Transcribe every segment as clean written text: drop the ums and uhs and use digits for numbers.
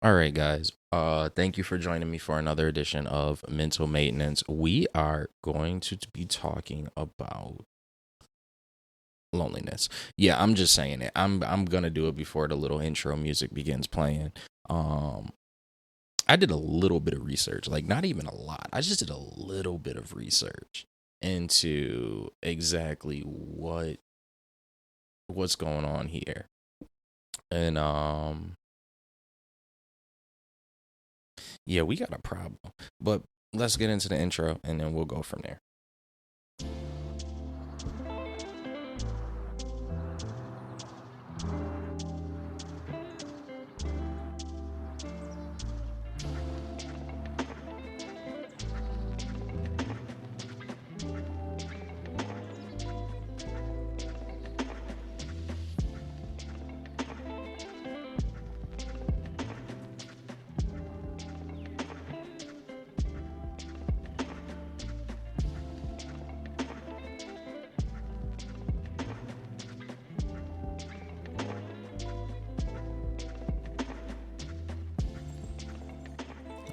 All right, guys. Thank you for joining me for another edition of Mental Maintenance. We are going to be talking about loneliness. Yeah, I'm just saying it. I'm gonna do it before the little intro music begins playing. Um, I did a little bit of research, like not even a lot. I just did a little bit of research into exactly what's going on here. And yeah, we got a problem. But let's get into the intro and then we'll go from there.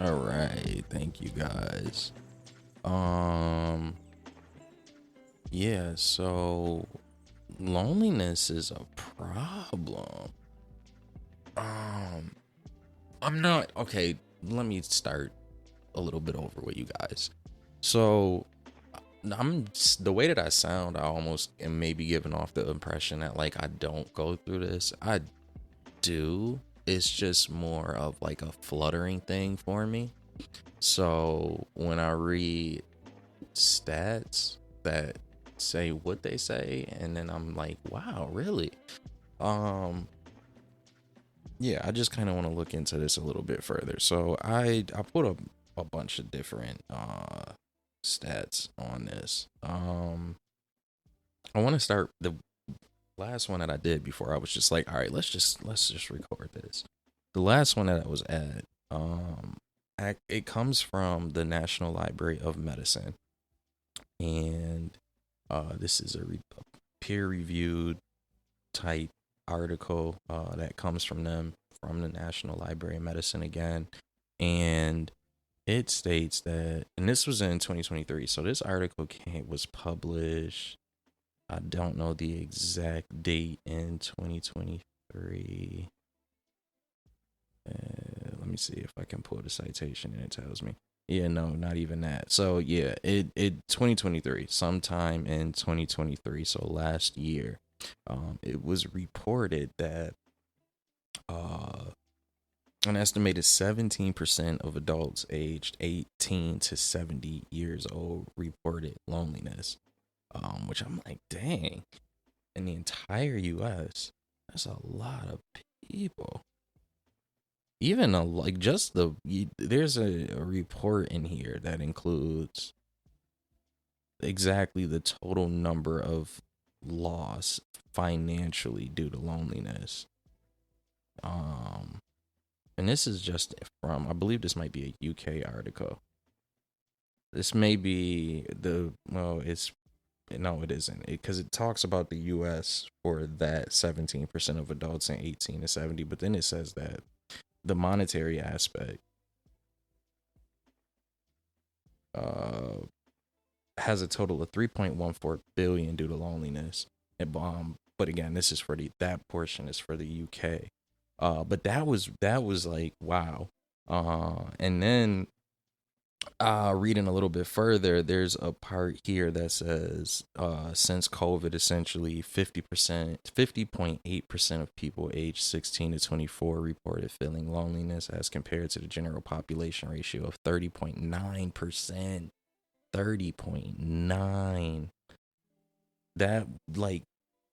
All right, thank you guys. Um yeah, so loneliness is a problem. Um I'm not okay, let me start a little bit over with you guys. So the way that I sound, I almost am maybe giving off the impression that like I don't go through this. I do. It's just more of like a fluttering thing for me. So when I read stats that say what they say, and then I'm like, wow, really? Um, yeah, I just kind of want to look into this a little bit further. So I put a bunch of different stats on this. I want to start the last one that I did before. I was just like, all right, let's just record this. The last one that I was at, it comes from the National Library of Medicine, and this is a peer-reviewed type article that comes from them from the National Library of Medicine again, and it states that, and this was in 2023. So this article was published. I don't know the exact date in 2023. Let me see if I can pull the citation and it tells me. Yeah, no, not even that. So yeah, it 2023, sometime in 2023, so last year, it was reported that uh an estimated 17% of adults aged 18 to 70 years old reported loneliness. Which I'm like, dang, in the entire US, that's a lot of people. Even like just there's a report in here that includes exactly the total number of loss financially due to loneliness. Um, and this is just from, I believe this might be a UK article. This may be it's no, it isn't, because it talks about the U.S. for that 17% of adults in 18 to 70, but then it says that the monetary aspect uh, has a total of 3.14 billion due to loneliness. But again, this is for that portion is for the UK. But that was like wow. And then reading a little bit further, there's a part here that says since COVID, essentially 50.8% of people aged 16 to 24 reported feeling loneliness as compared to the general population ratio of 30.9%. 30.9. That like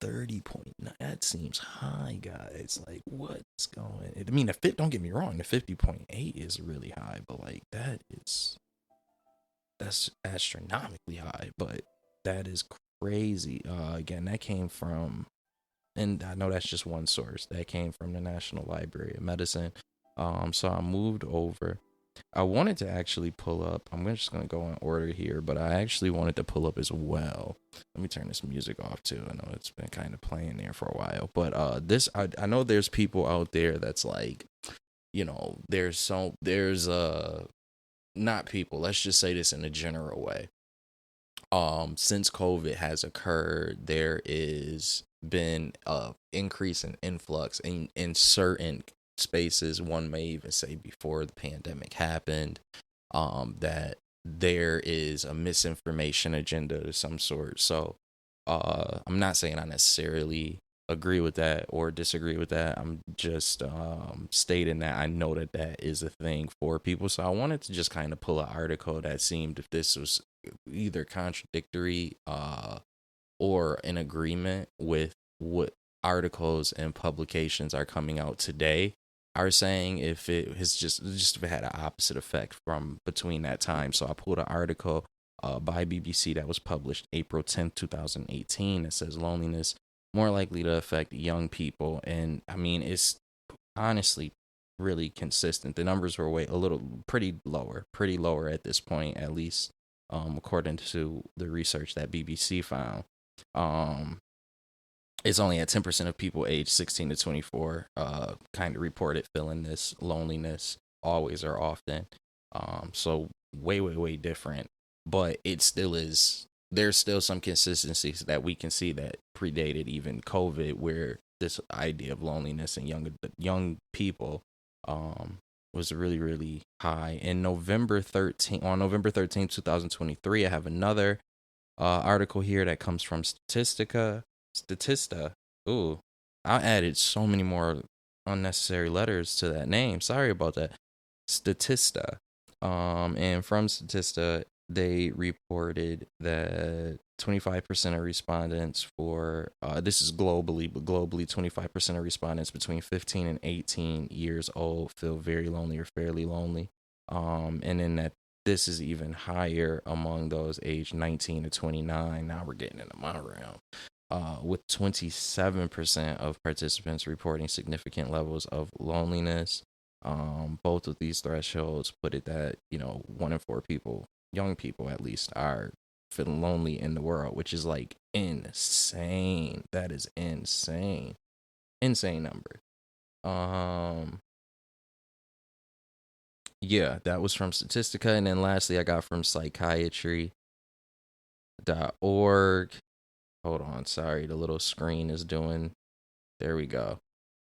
30.9, that seems high, guys. Like what's going, I mean, the fit, don't get me wrong, the 50.8 is really high, but like that's astronomically high, but that is crazy. Again, that came from, and I know that's just one source, that came from the National Library of Medicine. So I moved over. I wanted to actually pull up, I'm just gonna go in order here, but I actually wanted to pull up as well. Let me turn this music off too. I know it's been kind of playing there for a while, but this I know there's people out there that's like, there's not people, let's just say this in a general way. Since COVID has occurred, there is been a increase in influx in certain spaces. One may even say before the pandemic happened, that there is a misinformation agenda of some sort. So I'm not saying I necessarily agree with that or disagree with that. I'm just stating that I know that that is a thing for people. So I wanted to just kind of pull an article that seemed if this was either contradictory or in agreement with what articles and publications are coming out today are saying, if it has just if it had an opposite effect from between that time. So I pulled an article by BBC that was published April 10th, 2018. It says loneliness more likely to affect young people. And I mean, it's honestly really consistent. The numbers were pretty lower at this point, at least according to the research that BBC found. Um, it's only at 10% of people aged 16 to 24 kind of reported feeling this loneliness always or often. So way different, but it still is. There's still some consistencies that we can see that predated even COVID, where this idea of loneliness in young people was really high. In November 13th, 2023, I have another article here that comes from Statista. Ooh, I added so many more unnecessary letters to that name. Sorry about that. Statista. And from Statista, they reported that 25% of respondents for this is globally, but globally 25% of respondents between 15 and 18 years old feel very lonely or fairly lonely. And then that this is even higher among those aged 19 to 29. Now we're getting into my realm. With 27% of participants reporting significant levels of loneliness. Both of these thresholds put it that, 1 in 4 people, young people at least, are feeling lonely in the world, which is like insane. That is insane. Insane number. Yeah, that was from Statistica. And then lastly, I got from psychiatry.org. Hold on, sorry, the little screen is doing. There we go.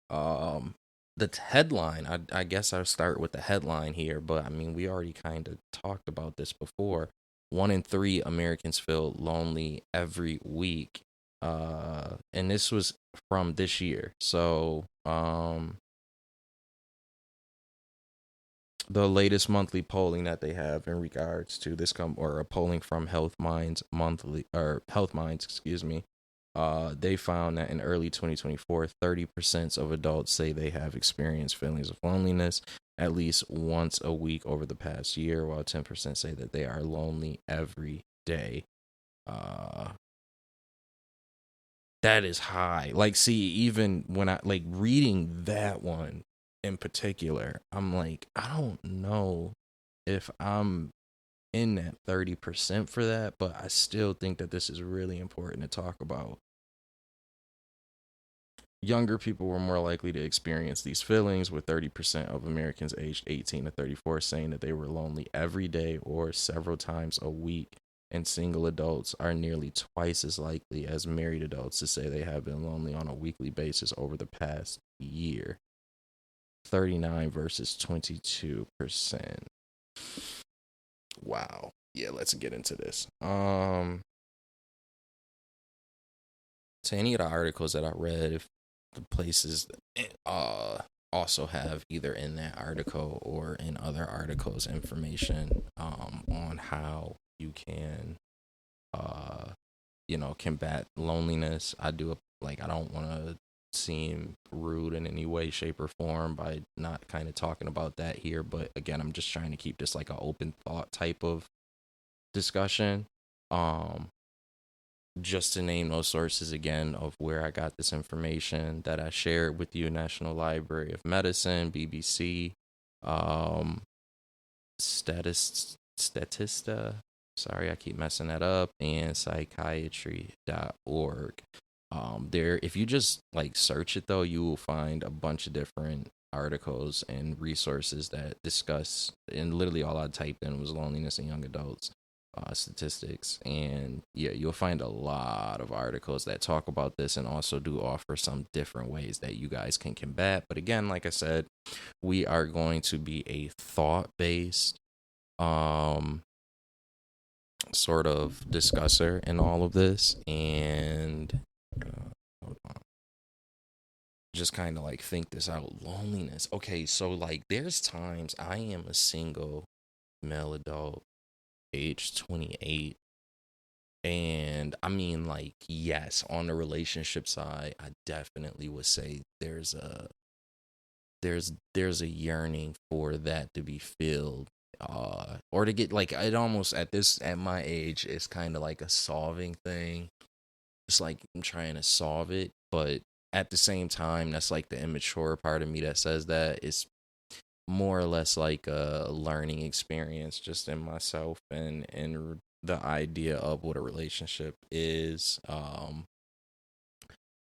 The headline, I guess I'll start with the headline here, but I mean, we already kind of talked about this before. 1 in 3 Americans feel lonely every week. And this was from this year. So, the latest monthly polling that they have in regards to this or a polling from Health Minds, excuse me. They found that in early 2024, 30% of adults say they have experienced feelings of loneliness at least once a week over the past year, while 10% say that they are lonely every day. That is high. Like, see, even when I like reading that one in particular, I'm like, I don't know if I'm in that 30% for that, but I still think that this is really important to talk about. Younger people were more likely to experience these feelings, with 30% of Americans aged 18 to 34 saying that they were lonely every day or several times a week. And single adults are nearly twice as likely as married adults to say they have been lonely on a weekly basis over the past year. 39 versus 22%. Wow. Yeah, let's get into this. To any of the articles that I read, if the places also have either in that article or in other articles information on how you can combat loneliness. I don't want to seem rude in any way, shape, or form by not kind of talking about that here, but again, I'm just trying to keep this like an open thought type of discussion. Just to name those sources again of where I got this information that I shared with you: National Library of Medicine, BBC, Statista, sorry, I keep messing that up, and psychiatry.org. If you just like search it though, you will find a bunch of different articles and resources that discuss, and literally all I typed in was loneliness in young adults statistics. And yeah, you'll find a lot of articles that talk about this and also do offer some different ways that you guys can combat. But again, like I said, we are going to be a thought based um sort of discusser in all of this. And hold on, just kind of like think this out. Loneliness. Okay, so like there's times I am a single male adult, age 28. And I mean, like, yes, on the relationship side, I definitely would say there's a yearning for that to be filled, or to get like it almost at my age, it's kind of like a solving thing. It's like I'm trying to solve it, but at the same time, that's like the immature part of me that says that it's more or less like a learning experience just in myself and the idea of what a relationship is.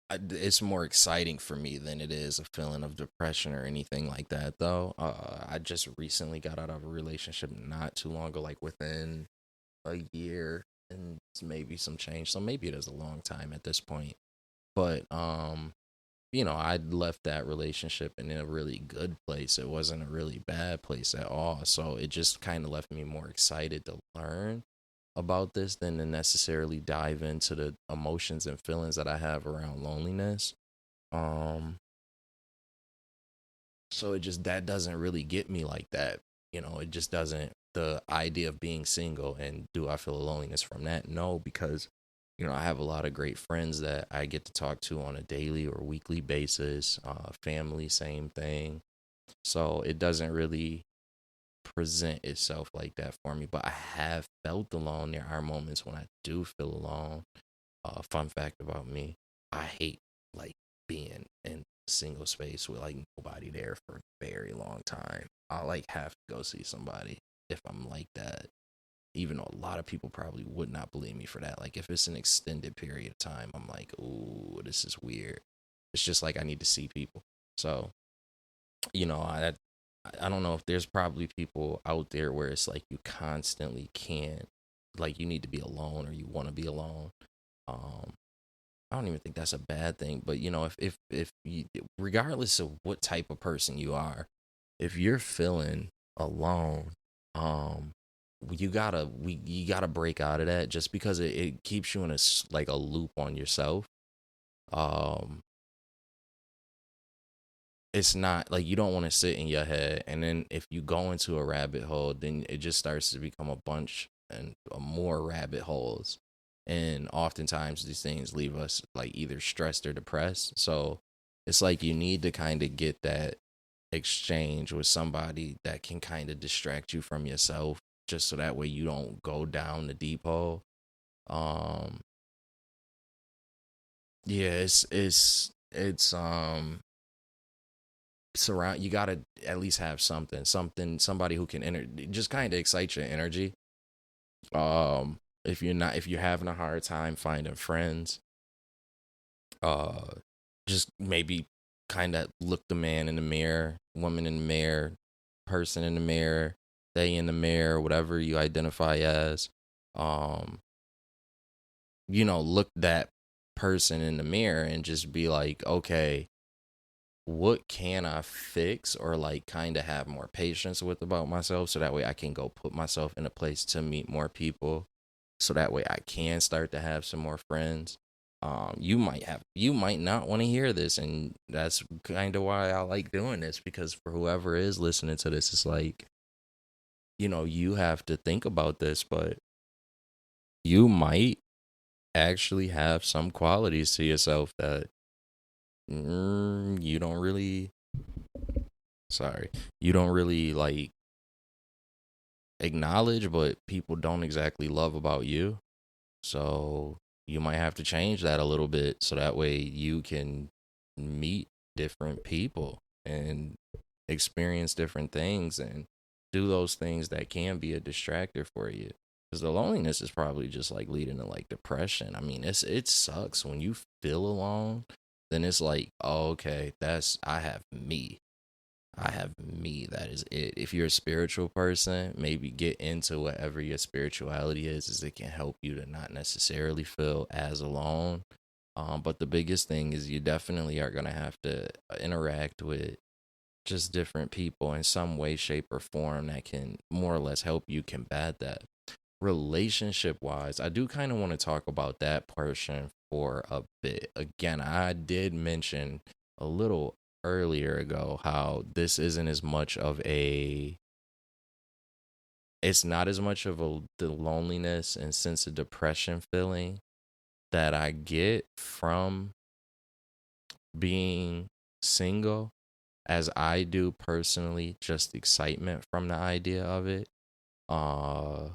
It's more exciting for me than it is a feeling of depression or anything like that, though. I just recently got out of a relationship not too long ago, like within a year and maybe some change, so maybe it is a long time at this point. But I left that relationship in a really good place. It wasn't a really bad place at all. So it just kind of left me more excited to learn about this than to necessarily dive into the emotions and feelings that I have around loneliness. Um, so it just that doesn't really get me like that. It just doesn't. The idea of being single and do I feel a loneliness from that? No, because I have a lot of great friends that I get to talk to on a daily or weekly basis. Family, same thing. So it doesn't really present itself like that for me. But I have felt alone. There are moments when I do feel alone. Fun fact about me: I hate like being in single space with like nobody there for a very long time. I like have to go see somebody if I'm like that, even though a lot of people probably would not believe me for that. Like if it's an extended period of time, I'm like, ooh, this is weird. It's just like I need to see people. So, I don't know if there's probably people out there where it's like you constantly can't, like you need to be alone or you want to be alone. Um, I don't even think that's a bad thing, but if you, regardless of what type of person you are, if you're feeling alone, um, you gotta break out of that just because it keeps you in like a loop on yourself. Um, it's not like you don't want to sit in your head, and then if you go into a rabbit hole, then it just starts to become a bunch and more rabbit holes. And oftentimes these things leave us like either stressed or depressed. So it's like you need to kind of get that exchange with somebody that can kind of distract you from yourself, just so that way you don't go down the deep hole. Um, yeah, it's surround. You gotta at least have somebody who can just kind of excite your energy. If you're having a hard time finding friends, uh, just maybe kind of look the man in the mirror, woman in the mirror, person in the mirror, they in the mirror, whatever you identify as. Um, look that person in the mirror and just be like, okay, what can I fix or like kind of have more patience with about myself so that way I can go put myself in a place to meet more people so that way I can start to have some more friends. You might not want to hear this, and that's kind of why I like doing this, because for whoever is listening to this, it's like, you have to think about this, but you might actually have some qualities to yourself that you don't really, sorry, you don't really like acknowledge, but people don't exactly love about you. So you might have to change that a little bit so that way you can meet different people and experience different things and do those things that can be a distractor for you. Because the loneliness is probably just like leading to like depression. I mean, it sucks when you feel alone. Then it's like, oh, okay, I have me. I have me. That is it. If you're a spiritual person, maybe get into whatever your spirituality is, as it can help you to not necessarily feel as alone. But the biggest thing is you definitely are gonna have to interact with just different people in some way, shape, or form that can more or less help you combat that. Relationship wise, I do kind of want to talk about that portion for a bit. Again, I did mention a little earlier ago how this isn't as much of a it's not as much of a the loneliness and sense of depression feeling that I get from being single as I do personally, just excitement from the idea of it. Uh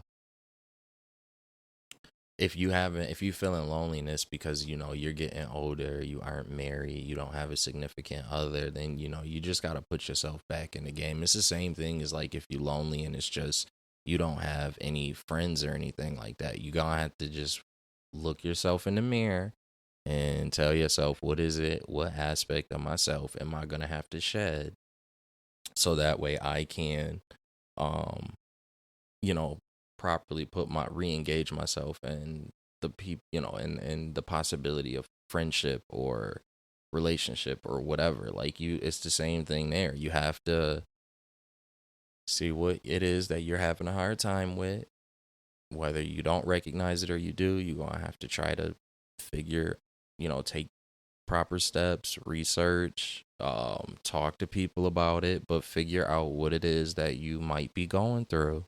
if you feeling loneliness because you're getting older, you aren't married, you don't have a significant other, then you just got to put yourself back in the game. It's the same thing as like if you're lonely and it's just you don't have any friends or anything like that. You gonna have to just look yourself in the mirror and tell yourself, what aspect of myself am I gonna have to shed so that way I can um you know, properly put my re-engage myself and the people, and the possibility of friendship or relationship or whatever. Like it's the same thing there. You have to see what it is that you're having a hard time with. Whether you don't recognize it or you do, you're gonna have to try to figure, take proper steps, research, talk to people about it, but figure out what it is that you might be going through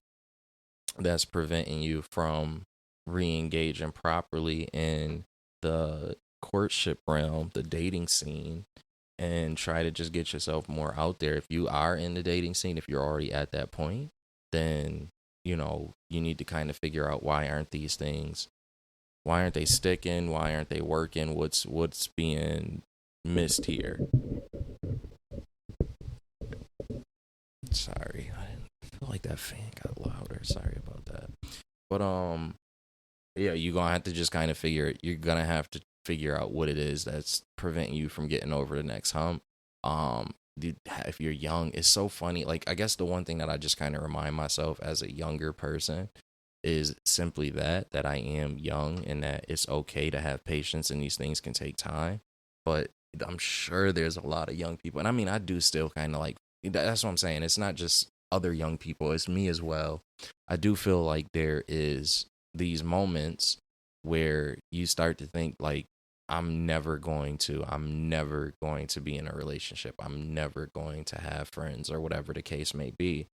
that's preventing you from re-engaging properly in the courtship realm, the dating scene, and try to just get yourself more out there. If you are in the dating scene, if you're already at that point, then you need to kind of figure out why aren't they sticking? Why aren't they working? What's being missed here? Sorry, I feel like that fan got louder. Sorry about that. But yeah, you're gonna have to figure out what it is that's preventing you from getting over the next hump. If you're young, it's so funny. Like, I guess the one thing that I just kind of remind myself as a younger person is simply that I am young and that it's okay to have patience and these things can take time. But I'm sure there's a lot of young people, and I mean, I do still kind of like that's what I'm saying. It's not just other young people, it's me as well. I do feel like there is these moments where you start to think like I'm never going to be in a relationship. I'm never going to have friends or whatever the case may be.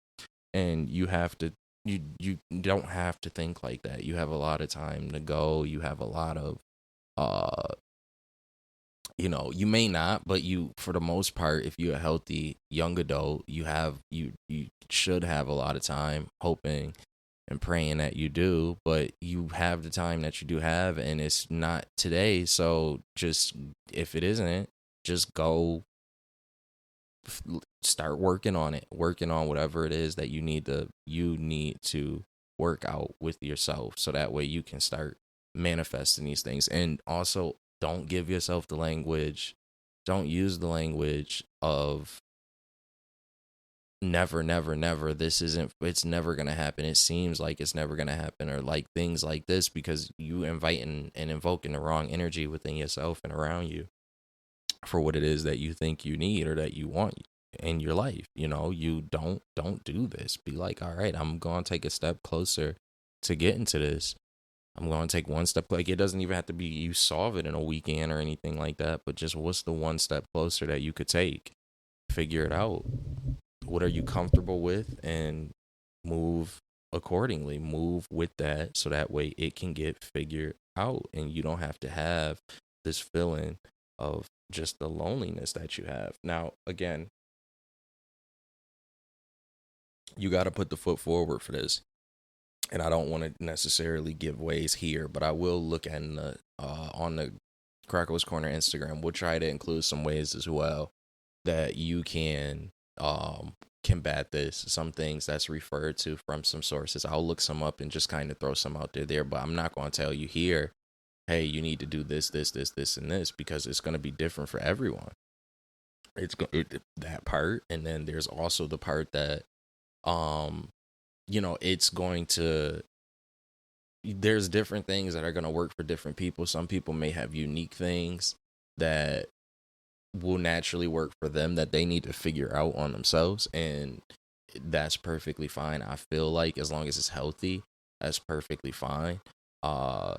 And you don't have to think like that. You have a lot of time to go. You have a lot of uh you may not, but you for the most part, if you're a healthy young adult, you should have a lot of time hoping and praying that you do, but you have the time that you do have and it's not today. So just if it isn't, just go start working on whatever it is that you need to work out with yourself so that way you can start manifesting these things. And also don't give yourself the language don't use the language of never, never, never, it's never gonna happen, it seems like it's never gonna happen, or like things like this, because you inviting and invoking the wrong energy within yourself and around you for what it is that you think you need or that you want in your life. You don't do this. Be like, all right, I'm gonna take a step closer to getting to this. I'm going to take one step. Like, it doesn't even have to be you solve it in a weekend or anything like that, but just what's the one step closer that you could take? Figure it out. What are you comfortable with, and move accordingly. Move with that so that way it can get figured out and you don't have to have this feeling of just the loneliness that you have. Now, again, you got to put the foot forward for this. And I don't want to necessarily give ways here, but I will look at on the Croco's Corner Instagram. We'll try to include some ways as well that you can combat this. Some things that's referred to from some sources. I'll look some up and just kind of throw some out there. But I'm not going to tell you here, hey, you need to do this, and this, because it's going to be different for everyone. that part, and then there's also the part that um it's going to, there's different things that are going to work for different people. Some people may have unique things that will naturally work for them that they need to figure out on themselves, and that's perfectly fine. I feel like as long as it's healthy, that's perfectly fine. uh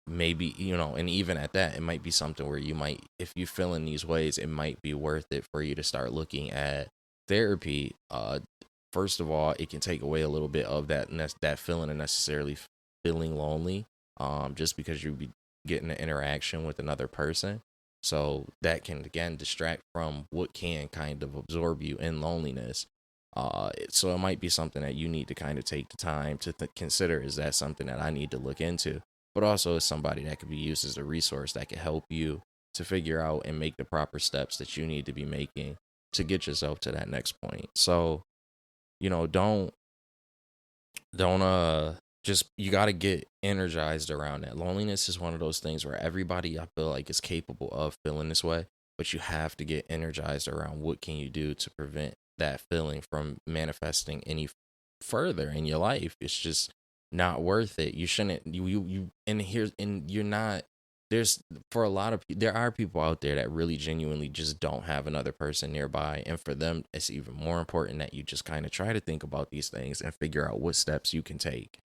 Maybe, and even at that, it might be something where you might, if you feel in these ways, it might be worth it for you to start looking at therapy. First of all, it can take away a little bit of that feeling of necessarily feeling lonely, just because you be getting an interaction with another person. So that can again distract from what can kind of absorb you in loneliness. So it might be something that you need to kind of take the time to consider. Is that something that I need to look into? But also as somebody that could be used as a resource that can help you to figure out and make the proper steps that you need to be making to get yourself to that next point. So, don't just, you got to get energized around that. Loneliness is one of those things where everybody, I feel like, is capable of feeling this way, but you have to get energized around what can you do to prevent that feeling from manifesting any further in your life. It's just not worth it. You shouldn't, and you're not, there's, for a lot of people, there are people out there that really genuinely just don't have another person nearby, and for them it's even more important that you just kind of try to think about these things and figure out what steps you can take.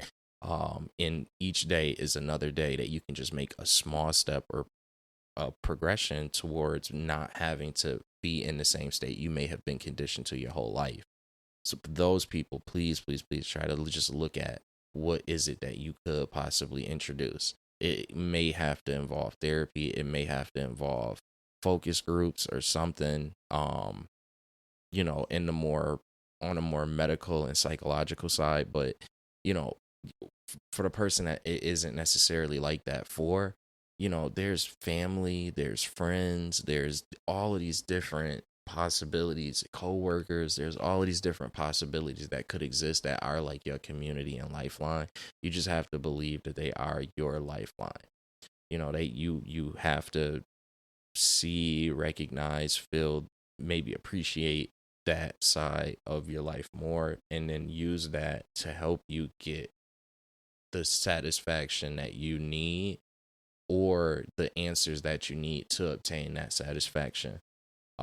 And each day is another day that you can just make a small step or a progression towards not having to be in the same state you may have been conditioned to your whole life. So for those people, please, please, please try to just look at what is it that you could possibly introduce. It may have to involve therapy. It may have to involve focus groups or something. In the more, on a more medical and psychological side. But you know, for the person that it isn't necessarily like that for, there's family, there's friends, there's all of these different possibilities, co-workers, there's all of these different possibilities that could exist that are like your community and lifeline. You just have to believe that they are your lifeline. You have to see, recognize, feel, maybe appreciate that side of your life more, and then use that to help you get the satisfaction that you need, or the answers that you need to obtain that satisfaction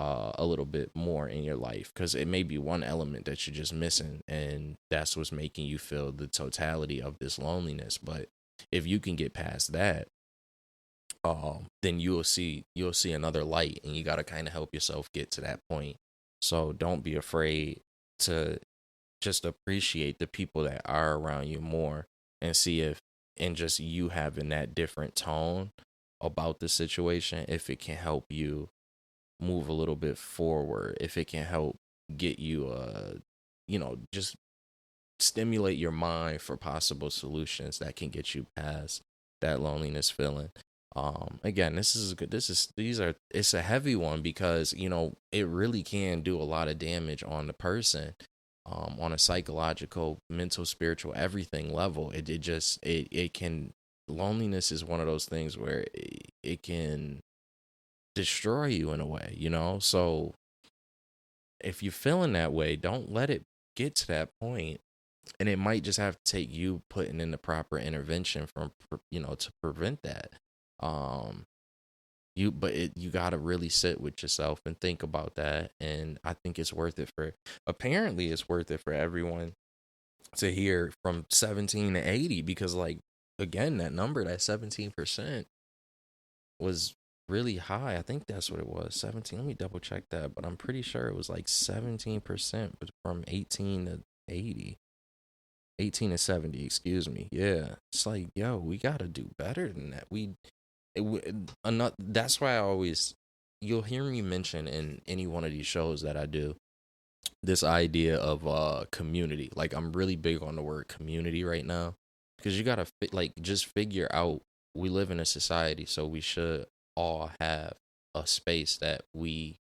a little bit more in your life, because it may be one element that you're just missing, and that's what's making you feel the totality of this loneliness. But if you can get past that, then you'll see another light, and you got to kind of help yourself get to that point. So don't be afraid to just appreciate the people that are around you more, and see if, and just you having that different tone about the situation, if it can help you move a little bit forward, if it can help get you just stimulate your mind for possible solutions that can get you past that loneliness feeling. Again, this is good. It's a heavy one, because it really can do a lot of damage on the person, on a psychological, mental, spiritual, everything level. It can, loneliness is one of those things where it can destroy you in a way, so if you're feeling that way, don't let it get to that point. And it might just have to take you putting in the proper intervention to prevent that. um you got to really sit with yourself and think about that. And I think it's worth it for, apparently it's worth it for everyone to hear from 17 to 80, because, like, again, that number, that 17%, was really high. I think that's what it was. 17. Let me double check that, but I'm pretty sure it was like 17%, but from 18 to 80. 18 to 70, excuse me. Yeah. It's like, yo, we got to do better than that. That's why I always, you'll hear me mention in any one of these shows that I do, this idea of community. Like, I'm really big on the word community right now, because you got to just figure out, we live in a society, so we should all have a space that we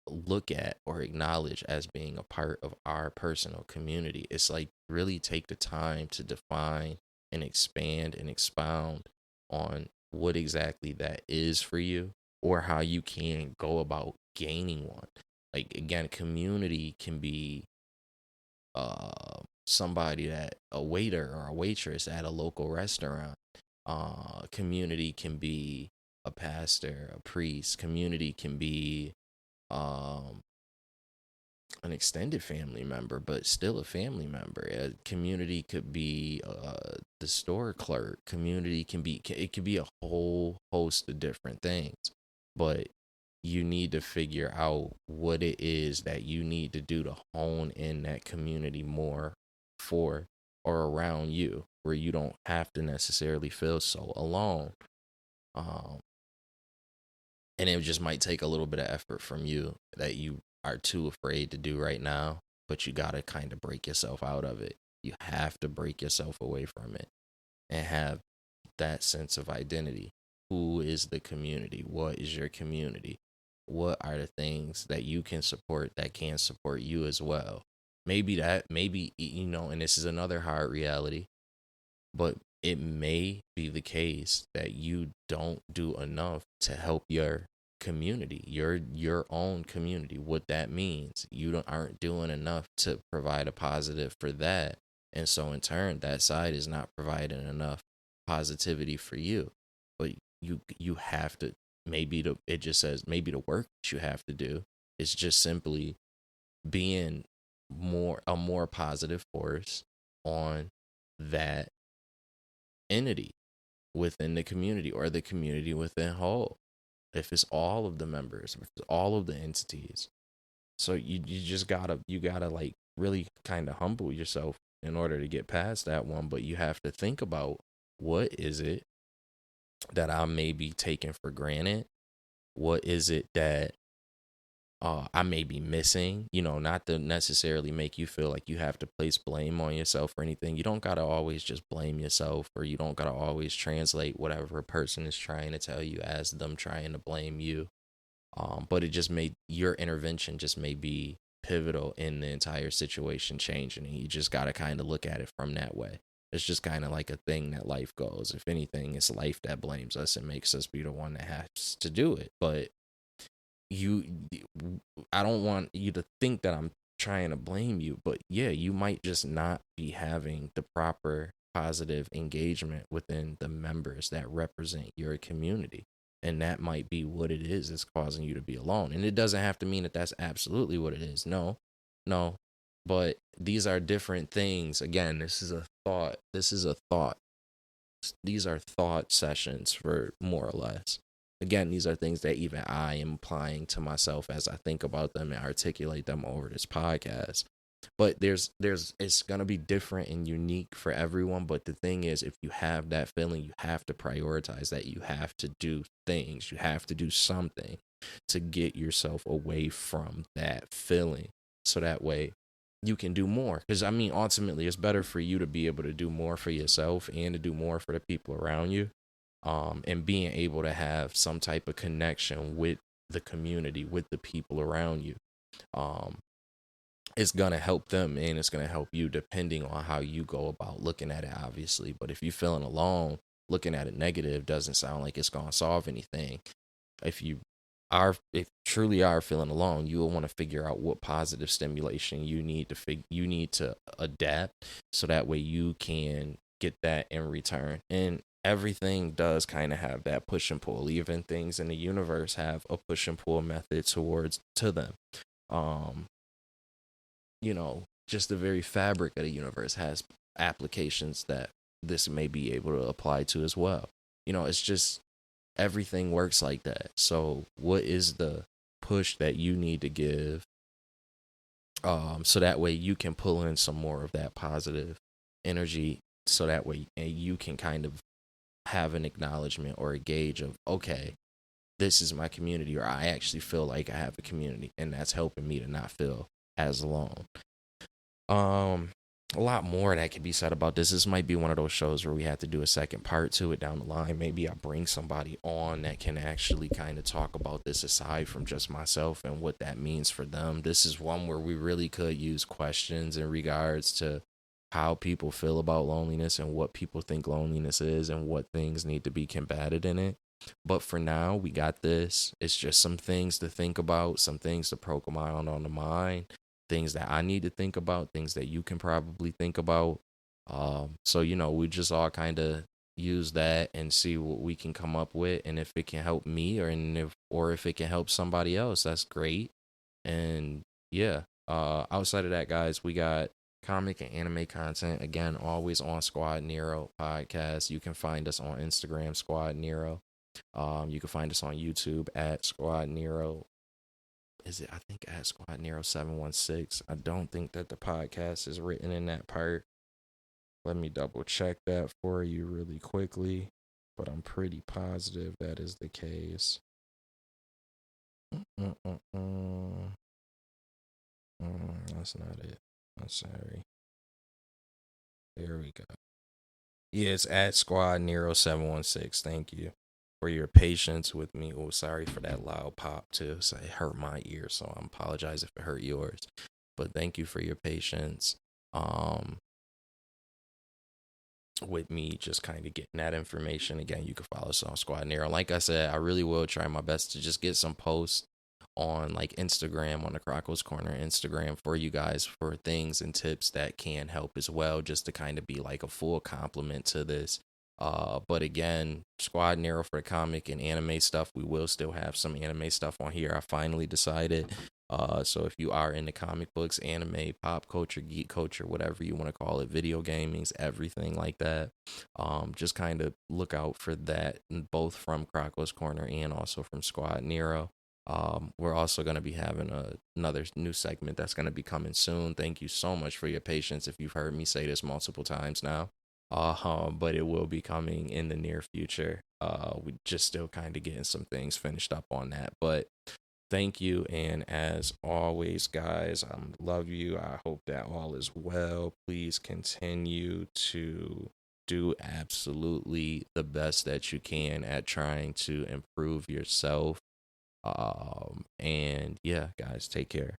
look at or acknowledge as being a part of our personal community. It's like, really take the time to define and expand and expound on what exactly that is for you, or how you can go about gaining one. Like, again, community can be somebody that a waiter or a waitress at a local restaurant. Community can be a pastor, a priest. Community can be um an extended family member, but still a family member. A community could be the store clerk. Community can be, it could be a whole host of different things, but you need to figure out what it is that you need to do to hone in that community more for or around you, where you don't have to necessarily feel so alone. Um, and it just might take a little bit of effort from you that you are too afraid to do right now, but you got to kind of break yourself out of it. You have to break yourself away from it and have that sense of identity. Who is the community? What is your community? What are the things that you can support that can support you as well? Maybe, and this is another hard reality, but it may be the case that you don't do enough to help your community, your own community. What that means, aren't doing enough to provide a positive for that, and so in turn that side is not providing enough positivity for you. But you have to, it just says maybe the work that you have to do is just simply being a more positive force on that entity within the community, or the community within whole, if it's all of the members, if it's all of the entities. So you gotta like really kind of humble yourself in order to get past that one. But you have to think about, what is it that I may be taking for granted? What is it that I may be missing? Not to necessarily make you feel like you have to place blame on yourself or anything. You don't gotta always just blame yourself, or you don't gotta always translate whatever a person is trying to tell you as them trying to blame you. But your intervention just may be pivotal in the entire situation changing, and you just gotta kind of look at it from that way. It's just kind of like a thing that life goes. If anything, it's life that blames us and makes us be the one that has to do it. But you I don't want you to think that I'm trying to blame you, but yeah, you might just not be having the proper positive engagement within the members that represent your community, and that might be what it is that's causing you to be alone. And it doesn't have to mean that that's absolutely what it is. No, but these are different things. Again, this is a thought. These are thought sessions, for more or less. Again, these are things that even I am applying to myself as I think about them and articulate them over this podcast. But it's gonna be different and unique for everyone. But the thing is, if you have that feeling, you have to prioritize that. You have to do things. You have to do something to get yourself away from that feeling, so that way you can do more. Because ultimately, it's better for you to be able to do more for yourself and to do more for the people around you. And being able to have some type of connection with the community, with the people around you. It's going to help them, and it's going to help you, depending on how you go about looking at it, obviously. But if you're feeling alone, looking at it negative doesn't sound like it's going to solve anything. If truly are feeling alone, you will want to figure out what positive stimulation you need to adapt, so that way you can get that in return. And everything does kind of have that push and pull. Even things in the universe have a push and pull method to them. Just the very fabric of the universe has applications that this may be able to apply to as well. It's just, everything works like that. So what is the push that you need to give, so that way you can pull in some more of that positive energy, so that way you can kind of have an acknowledgement or a gauge of, okay, this is my community, or I actually feel like I have a community, and that's helping me to not feel as alone. A lot more that could be said about this. This might be one of those shows where we have to do a second part to it down the line. Maybe I bring somebody on that can actually kind of talk about this aside from just myself and what that means for them. This is one where we really could use questions in regards to how people feel about loneliness and what people think loneliness is and what things need to be combated in it. But for now, we got this. It's just some things to think about, some things to poke around on the mind, things that I need to think about, things that you can probably think about. So we just all kind of use that and see what we can come up with, and if it can help me, or if it can help somebody else, that's great. And yeah, outside of that, guys, we got comic and anime content again, always on Squad Nero podcast. You can find us on Instagram, Squad Nero. You can find us on YouTube at Squad Nero. Is it? I think at Squad Nero 716. I don't think that the podcast is written in that part. Let me double check that for you really quickly, but I'm pretty positive that is the case. That's not it. I'm sorry. There we go. Yeah, it's at Squad Nero 716. Thank you for your patience with me. Oh, sorry for that loud pop too. So it hurt my ear, so I apologize if it hurt yours. But thank you for your patience. With me just kind of getting that information. Again, you can follow us on Squad Nero. Like I said, I really will try my best to just get some posts on like Instagram, on the Croco's Corner Instagram, for you guys, for things and tips that can help as well, just to kind of be like a full complement to this. But again, Squad Nero for the comic and anime stuff. We will still have some anime stuff on here. I finally decided. So if you are into comic books, anime, pop culture, geek culture, whatever you want to call it, video gamings, everything like that, just kind of look out for that, both from Croco's Corner and also from Squad Nero. We're also going to be having another new segment that's going to be coming soon. Thank you so much for your patience if you've heard me say this multiple times now. But it will be coming in the near future. We just still kind of getting some things finished up on that. But thank you, and as always, guys, I love you. I hope that all is well. Please continue to do absolutely the best that you can at trying to improve yourself. And yeah, guys, take care.